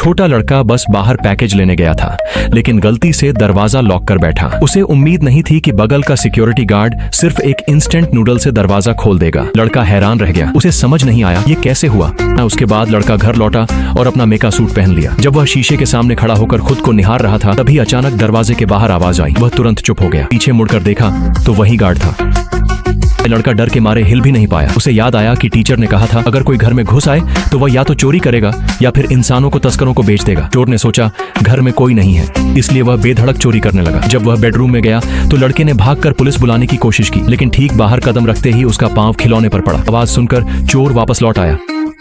छोटा लड़का बस बाहर पैकेज लेने गया था, लेकिन गलती से दरवाजा लॉक कर बैठा। उसे उम्मीद नहीं थी कि बगल का सिक्योरिटी गार्ड सिर्फ एक इंस्टेंट नूडल से दरवाजा खोल देगा। लड़का हैरान रह गया, उसे समझ नहीं आया ये कैसे हुआ। उसके बाद लड़का घर लौटा और अपना मेका सूट पहन लिया। जब वह शीशे के सामने खड़ा होकर खुद को निहार रहा था, तभी अचानक दरवाजे के बाहर आवाज आई। वह तुरंत चुप हो गया। पीछे मुड़कर देखा तो वही गार्ड था। लड़का डर के मारे हिल भी नहीं पाया। उसे याद आया कि टीचर ने कहा था अगर कोई घर में घुस आए तो वह या तो चोरी करेगा या फिर इंसानों को तस्करों को बेच देगा। चोर ने सोचा घर में कोई नहीं है, इसलिए वह बेधड़क चोरी करने लगा। जब वह बेडरूम में गया तो लड़के ने भागकर पुलिस बुलाने की कोशिश की, लेकिन ठीक बाहर कदम रखते ही उसका पांव खिलौने पर पड़ा। आवाज सुनकर चोर वापस लौट आया।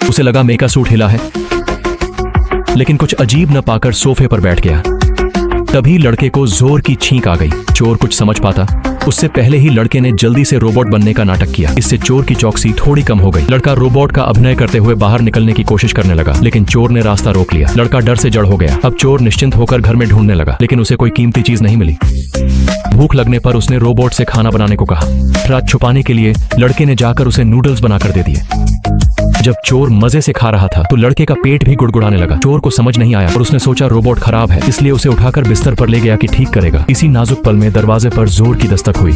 उसे लगा मेका सूट हिला है, लेकिन कुछ अजीब न पाकर सोफे पर बैठ गया। तभी लड़के को जोर की छींक आ गई। चोर कुछ समझ पाता उससे पहले ही लड़के ने जल्दी से रोबोट बनने का नाटक किया। इससे चोर की चौकसी थोड़ी कम हो गई। लड़का रोबोट का अभिनय करते हुए बाहर निकलने की कोशिश करने लगा, लेकिन चोर ने रास्ता रोक लिया। लड़का डर से जड़ हो गया। अब चोर निश्चिंत होकर घर में ढूंढने लगा, लेकिन उसे कोई कीमती चीज नहीं मिली। भूख लगने पर उसने रोबोट से खाना बनाने को कहा। रात छुपाने के लिए लड़के ने जाकर उसे नूडल्स बनाकर दे दिए। जब चोर मजे से खा रहा था तो लड़के का पेट भी गुड़गुड़ाने लगा। चोर को समझ नहीं आया और उसने सोचा रोबोट खराब है, इसलिए उसे उठाकर बिस्तर पर ले गया कि ठीक करेगा। इसी नाजुक पल में दरवाजे पर जोर की दस्तक हुई।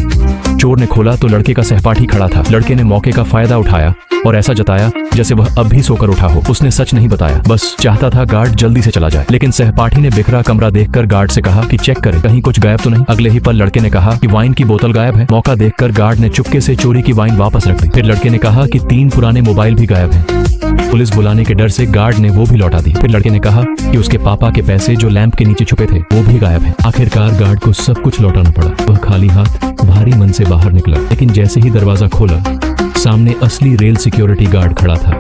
चोर ने खोला तो लड़के का सहपाठी खड़ा था। लड़के ने मौके का फायदा उठाया और ऐसा जताया जैसे वह अब भी सोकर उठा हो। उसने सच नहीं बताया, बस चाहता था गार्ड जल्दी से चला जाए। लेकिन सहपाठी ने बिखरा कमरा देखकर गार्ड से कहा कि चेक करे कहीं कुछ गायब तो नहीं। अगले ही पल लड़के ने कहा कि वाइन की बोतल गायब है। मौका देखकर गार्ड ने चुपके से चोरी की वाइन वापस रख दी। फिर लड़के ने कहा कि 3 पुराने मोबाइल भी गायब हैं। पुलिस बुलाने के डर से गार्ड ने वो भी लौटा दी। फिर लड़के ने कहा कि उसके पापा के पैसे जो लैंप के नीचे छुपे थे वो भी गायब हैं। आखिरकार गार्ड को सब कुछ लौटाना पड़ा। वह खाली हाथ भारी मन से बाहर निकला, लेकिन जैसे ही दरवाजा खोला सामने असली रेल सिक्योरिटी गार्ड खड़ा था।